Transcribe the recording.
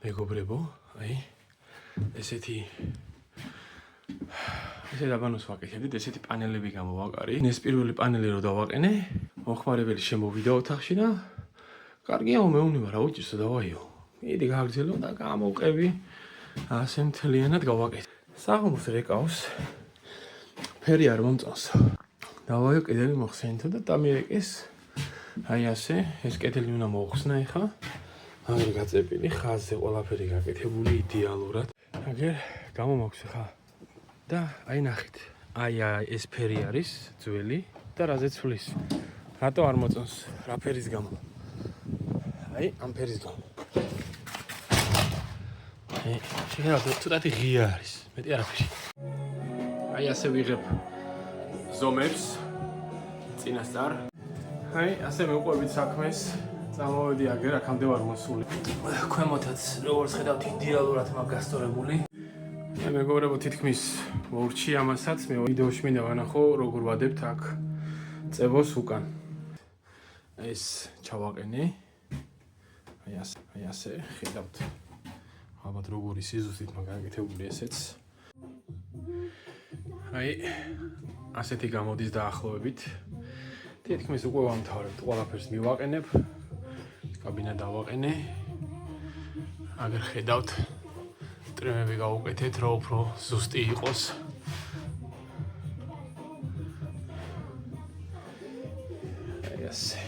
მეგობრებო, აი ესეთი დაბანოს ვაკეთებდით, ესეთი პანელები გამოვაკარი. ეს პირველი პანელი რო დავაყენე, მოხმარებელი შემოვიდა ოთახში და კარგია მეუნება რა უჭირსო დავაიო. მიდი გაგრძელო და გამოვყევი. ასე მთლიანად გავაკეთე. საღამოს რეკავს ფერი არ მომწონს. დავაიო კედელი მოხსენთო და დამირეკეს. აი ასე, ეს კედელი უნდა მოუხსნა ახლა. აგერ გაწეპილი, ხაზზე ყველაფერი გაკეთებული იდეალურად. აგერ გამომაქვს ახლა. და აი ნახეთ. აი ეს ფერი არის ძველი და რაზე ცვლის. რატო არ მოწონს? რა ფერის გამო? აი ამ ფერის გამო. აი შეიძლება ცოტათი ღია არის, მეტი არაფერი. აი ასე ვიღებ ზომებს წინასწარ. აი ასე მივყვებით საქმეს. წამოვედი აგერ აქამდე ვარ მოსული. ქვემოთაც როგორც ხედავთ იდეალურად მაქვს გასწორებული. მეგობრებო თითქმის მოურჩი ამასაც მე ვიდეოში მინდა ვანახო როგორ ვადებთ აქ წევოს უკან. ეს ჩავაყენე. აი ასე ხედავთ. ალბათ როგორი სიზუსტით მაქვს გაკეთებული ესეც. აი ასეთი გამოდის დაახლოებით. თითქმის უკვე ვამთავრებთ, ყველაფერს მივაყენებ. კაბინა დავაყენე. აგერ ხედავთ ტრემები გავუკეთეთ, რა უფრო ზუსტი იყოს. აი ასე.